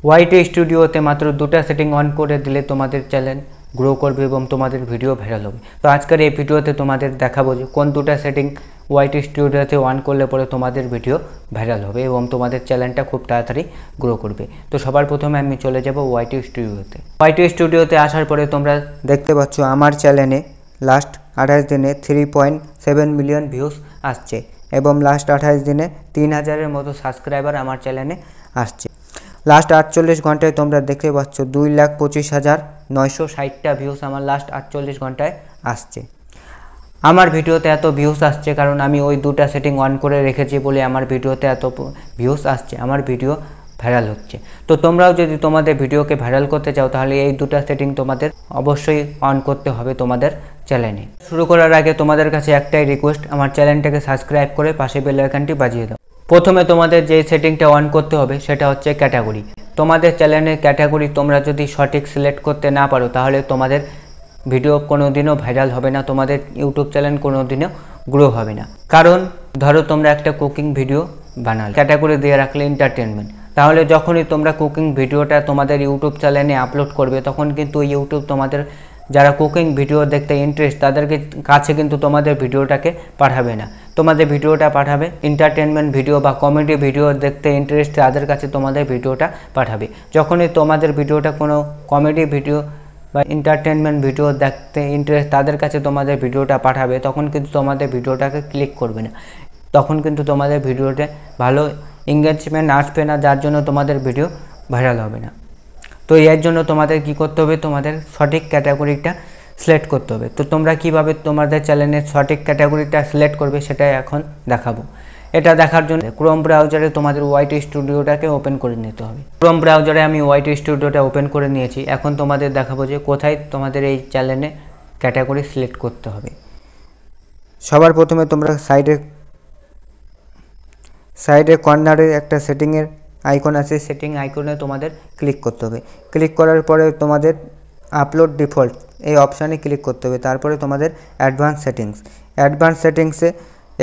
ওয়াইটি স্টুডিওতে মাত্র দুটা সেটিং অন করে দিলে তোমাদের চ্যানেল গ্রো করবে এবং তোমাদের ভিডিও ভাইরাল হবে। তো আজকের এই ভিডিওতে তোমাদের দেখাবো যে কোন দুটা সেটিং ওয়াইটি স্টুডিওতে অন করলে পরে তোমাদের ভিডিও ভাইরাল হবে এবং তোমাদের চ্যানেলটা খুব তাড়াতাড়ি গ্রো করবে। তো সবার প্রথমে আমি চলে যাব ওয়াইটি স্টুডিওতে। ওয়াইটি স্টুডিওতে আসার পরে তোমরা দেখতে পাচ্ছ আমার চ্যানেলে লাস্ট 28 দিনে 3.7 মিলিয়ন ভিউজ আসছে এবং লাস্ট 28 দিনে 3000-এর মতো সাবস্ক্রাইবার আমার চ্যানেলে আসছে। লাস্ট 48 ঘন্টায় তোমরা দেখতে পাচ্ছ 2,25,960টা ভিউজ আমার লাস্ট 48 ঘন্টায় আসছে। আমার ভিডিওতে এত ভিউজ আসছে কারণ আমি ওই দুটা সেটিং অন করে রেখেছি বলে আমার ভিডিওতে এত ভিউজ আসছে, আমার ভিডিও ভাইরাল হচ্ছে। তো তোমরাও যদি তোমাদের ভিডিওকে ভাইরাল করতে চাও তাহলে এই দুটা সেটিং তোমাদের অবশ্যই অন করতে হবে তোমাদের চ্যানেলে। শুরু করার আগে তোমাদের কাছে একটাই রিকোয়েস্ট, আমার চ্যানেলটাকে সাবস্ক্রাইব করে পাশে বেল আইকনটি বাজিয়ে দাও। প্রথমে তোমাদের যে সেটিংটা অন করতে হবে সেটা হচ্ছে ক্যাটাগরি। তোমাদের চ্যানেলের ক্যাটাগরি তোমরা যদি সঠিক সিলেক্ট করতে না পারো তাহলে তোমাদের ভিডিও কোনোদিনও ভাইরাল হবে না, তোমাদের ইউটিউব চ্যানেল কোনোদিনও গ্রো হবে না। কারণ ধরো তোমরা একটা কুকিং ভিডিও বানালে, ক্যাটাগরি দিয়ে রাখলে এন্টারটেনমেন্ট, তাহলে যখনই তোমরা কুকিং ভিডিওটা তোমাদের ইউটিউব চ্যানেলে আপলোড করবে তখন কিন্তু ইউটিউব তোমাদের যারা কুকিং ভিডিও দেখতে ইন্টারেস্ট তাদেরকে কাছে কিন্তু তোমাদের ভিডিওটাকে পাঠাবে না, তোমাদের ভিডিওটা পাঠাবে এন্টারটেনমেন্ট ভিডিও বা কমেডি ভিডিও দেখতে ইন্টারেস্ট তাদের কাছে তোমাদের ভিডিওটা পাঠাবে। যখনই তোমাদের ভিডিওটা কোনো কমেডি ভিডিও বা এন্টারটেনমেন্ট ভিডিও দেখতে ইন্টারেস্ট তাদের কাছে তোমাদের ভিডিওটা পাঠাবে তখন কিন্তু তোমাদের ভিডিওটাকে ক্লিক করবে না, তখন কিন্তু তোমাদের ভিডিওতে ভালো এঙ্গেজমেন্ট আসবে না, যার জন্য তোমাদের ভিডিও ভাইরাল হবে না। তো এর জন্য তোমাদের কি করতে হবে, তোমাদের সঠিক ক্যাটাগরিটা সিলেক্ট করতে হবে। তো তোমরা কিভাবে তোমাদের চ্যানেলের সঠিক ক্যাটাগরিটা সিলেক্ট করবে সেটা এখন দেখাবো। এটা দেখার জন্য ক্রোম ব্রাউজারে তোমাদের ওয়াইটি স্টুডিওটাকে ওপেন করে নিতে হবে। ক্রোম ব্রাউজারে আমি ওয়াইটি স্টুডিওটা ওপেন করে নিয়েছি। এখন তোমাদের দেখাবো যে কোথায় তোমাদের এই চ্যানেলে ক্যাটাগরি সিলেক্ট করতে হবে। সবার প্রথমে তোমরা সাইডে কর্নারে একটা সেটিংয়ের আইকন আছে, সেটিং আইকনে তোমাদের ক্লিক করতে হবে। ক্লিক করার পরে তোমাদের আপলোড ডিফল্ট এই অপশানে ক্লিক করতে হবে। তারপরে তোমাদের অ্যাডভান্স সেটিংসে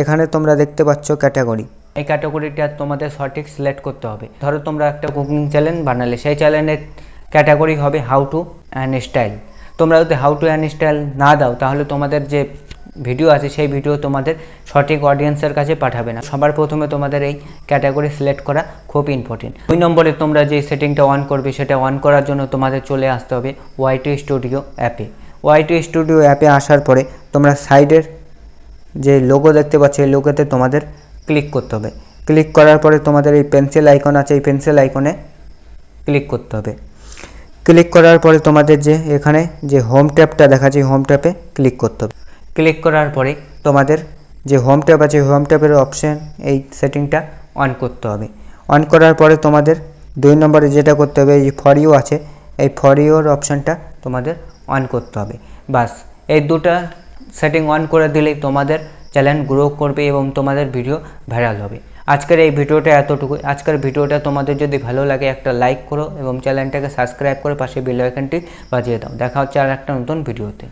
এখানে তোমরা দেখতে পাচ্ছ ক্যাটাগরি, এই ক্যাটাগরিটা তোমাদের সঠিক সিলেক্ট করতে হবে। ধরো তোমরা একটা কুকিং চ্যানেল বানালে, সেই চ্যানেলের ক্যাটাগরি হবে হাউ টু অ্যান্ড স্টাইল। তোমরা যদি হাউ টু অ্যান্ড স্টাইল না দাও তাহলে তোমাদের যে ভিডিও আছে সেই ভিডিও তোমাদের সঠিক অডিয়েন্সের কাছে পাঠাবে না। সবার প্রথমে তোমাদের এই ক্যাটাগরি সিলেক্ট করা খুব ইম্পর্টেন্ট। 2 নম্বরে তোমরা যে সেটিংটা অন করবে সেটা অন করার জন্য তোমাদের চলে আসতে হবে ওয়াইটি স্টুডিও অ্যাপে। ওয়াইটি স্টুডিও অ্যাপে আসার পরে তোমরা সাইডের যে লোগো দেখতে পাচ্ছ এই লোগোতে তোমাদের ক্লিক করতে হবে। ক্লিক করার পরে তোমাদের এই পেন্সিল আইকন আছে, এই পেন্সিল আইকনে ক্লিক করতে হবে। ক্লিক করার পরে তোমাদের যে এখানে যে হোম ট্যাবটা দেখাচ্ছে হোম ট্যাবে ক্লিক করতে হবে। ক্লিক করার পরে তোমাদের যে হোম ট্যাব আছে হোম ট্যাবের অপশান এই সেটিংটা অন করতে হবে। অন করার পরে তোমাদের 2 নম্বরে যেটা করতে হবে এই ফর ইউ আছে, এই ফর ইউর অপশানটা তোমাদের অন করতে হবে। বাস এই দুটা সেটিং অন করে দিলেই তোমাদের চ্যানেল গ্রো করবে এবং তোমাদের ভিডিও ভাইরাল হবে। আজকের এই ভিডিওটা এতটুকুই। আজকের ভিডিওটা তোমাদের যদি ভালো লাগে একটা লাইক করো এবং চ্যানেলটাকে সাবস্ক্রাইব করে পাশে বেল আইকনটি বাজিয়ে দাও। দেখা হচ্ছে আর একটা নতুন ভিডিওতে।